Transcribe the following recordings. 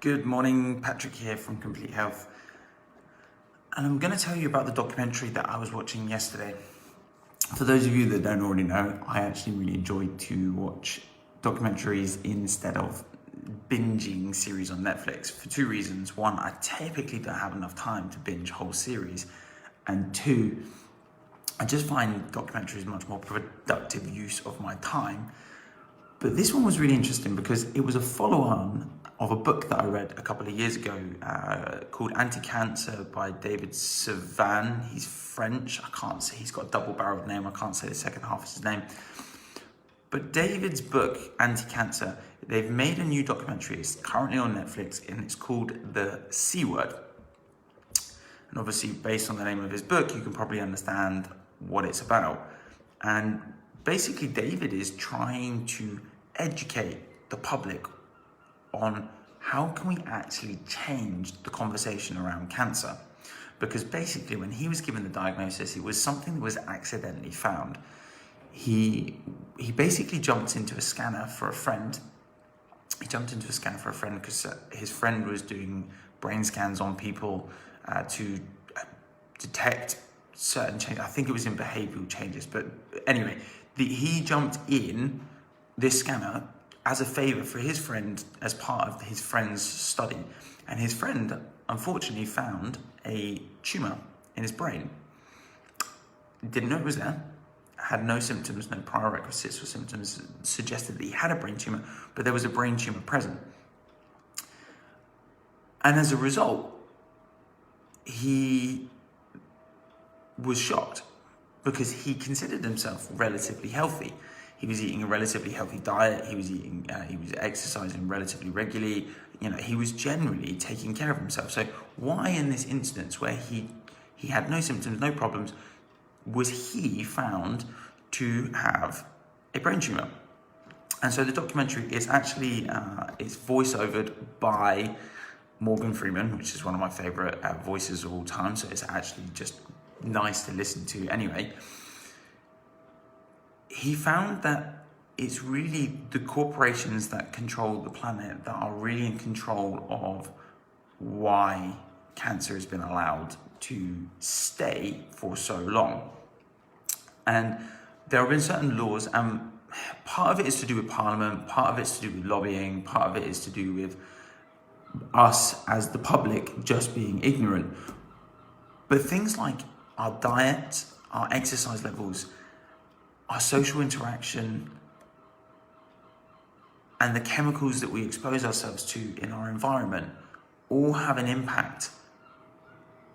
Good morning, Patrick here from Complete Health. And I'm going to tell you about the documentary that I was watching yesterday. For those of you that don't already know, I actually really enjoy to watch documentaries instead of binging series on Netflix for two reasons. One, I typically don't have enough time to binge whole series. And two, I just find documentaries much more productive use of my time. But this one was really interesting because it was a follow-on of a book that I read a couple of years ago called Anticancer by David Servan. He's French. I can't say, he's got a double-barreled name. I can't say the second half of his name. But David's book, Anticancer, they've made a new documentary. It's currently on Netflix and it's called The C Word. And obviously, based on the name of his book, you can probably understand what it's about. And basically, David is trying to educate the public on how can we actually change the conversation around cancer. Because basically, when he was given the diagnosis, it was something that was accidentally found. He basically jumped into a scanner for a friend. He jumped into a scanner for a friend because his friend was doing brain scans on people to detect certain changes. I think it was in behavioral changes, but anyway, he jumped in this scanner as a favor for his friend as part of his friend's study. And his friend, unfortunately, found a tumor in his brain. Didn't know it was there, had no symptoms, no prior requisites or symptoms suggested that he had a brain tumor, but there was a brain tumor present. And as a result, he was shocked because he considered himself relatively healthy. He was eating a relatively healthy diet. He was exercising relatively regularly. He was generally taking care of himself. So why in this instance where he had no symptoms, no problems, was he found to have a brain tumor? And so the documentary is actually, it's voice-overed by Morgan Freeman, which is one of my favorite voices of all time. So it's actually just nice to listen to anyway. He found that it's really the corporations that control the planet that are really in control of why cancer has been allowed to stay for so long. And there have been certain laws, and part of it is to do with Parliament, part of it's to do with lobbying, part of it is to do with us as the public just being ignorant. But things like our diet, our exercise levels, our social interaction, and the chemicals that we expose ourselves to in our environment all have an impact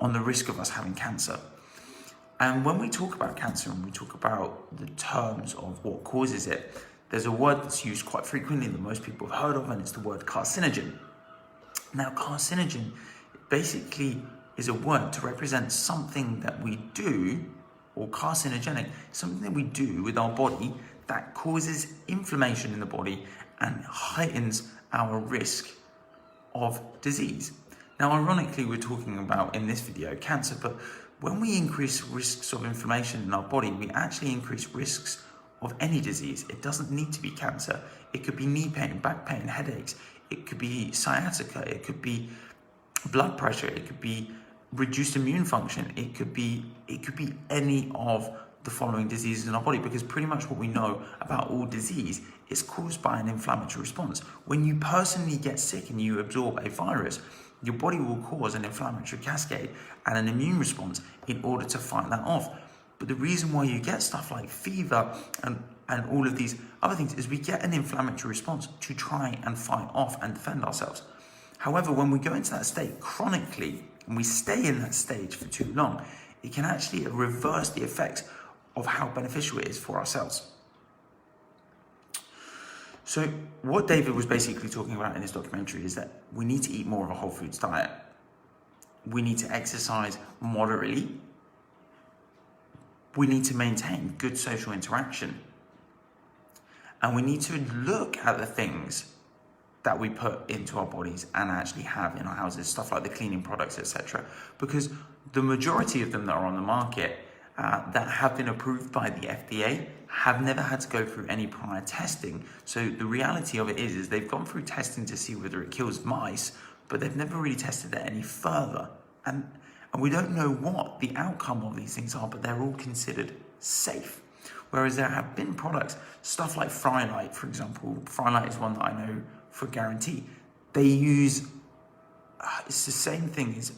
on the risk of us having cancer. And when we talk about cancer and we talk about the terms of what causes it, there's a word that's used quite frequently that most people have heard of, and it's the word carcinogen. Now, carcinogen basically is a word to represent something that we do, or carcinogenic, something that we do with our body that causes inflammation in the body and heightens our risk of disease. Now, ironically, we're talking about, in this video, cancer, but when we increase risks of inflammation in our body, we actually increase risks of any disease. It doesn't need to be cancer. It could be knee pain, back pain, headaches. It could be sciatica. It could be blood pressure. It could be reduced immune function. It could be any of the following diseases in our body, because pretty much what we know about all disease is caused by an inflammatory response. When you personally get sick and you absorb a virus, your body will cause an inflammatory cascade and an immune response in order to fight that off. But the reason why you get stuff like fever and all of these other things is we get an inflammatory response to try and fight off and defend ourselves. However, when we go into that state chronically, and we stay in that stage for too long, it can actually reverse the effects of how beneficial it is for ourselves. So what David was basically talking about in his documentary is that we need to eat more of a whole foods diet. We need to exercise moderately. We need to maintain good social interaction. And we need to look at the things that we put into our bodies and actually have in our houses, stuff like the cleaning products, etc. Because the majority of them that are on the market that have been approved by the FDA have never had to go through any prior testing. So the reality of it is they've gone through testing to see whether it kills mice, but they've never really tested it any further. And we don't know what the outcome of these things are, but they're all considered safe. Whereas there have been products, stuff like Frylight, for example. Frylight is one that I know for guarantee. They use, it's the same thing as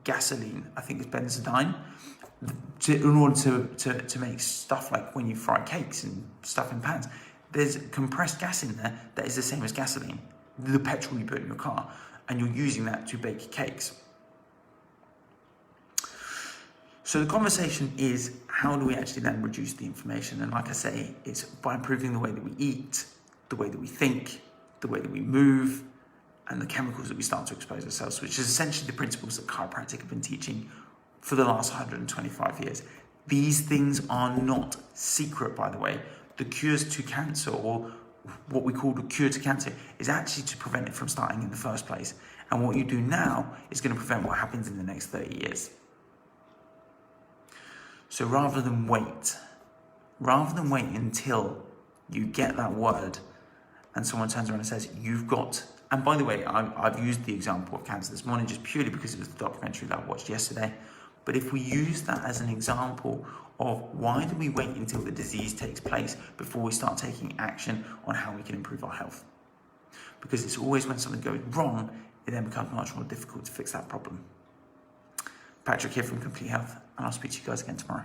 gasoline, I think it's benzodine, in order to make stuff like when you fry cakes and stuff in pans. There's compressed gas in there that is the same as gasoline, the petrol you put in your car, and you're using that to bake cakes. So the conversation is, how do we actually then reduce the inflammation? And like I say, it's by improving the way that we eat, the way that we think, the way that we move, and the chemicals that we start to expose ourselves to, which is essentially the principles that chiropractic have been teaching for the last 125 years. These things are not secret, by the way. The cures to cancer, or what we call the cure to cancer, is actually to prevent it from starting in the first place. And what you do now is going to prevent what happens in the next 30 years. So rather than wait until you get that word and someone turns around and says, you've got, and by the way, I've used the example of cancer this morning just purely because it was the documentary that I watched yesterday. But if we use that as an example of why do we wait until the disease takes place before we start taking action on how we can improve our health? Because it's always when something goes wrong, it then becomes much more difficult to fix that problem. Patrick here from Complete Health, and I'll speak to you guys again tomorrow.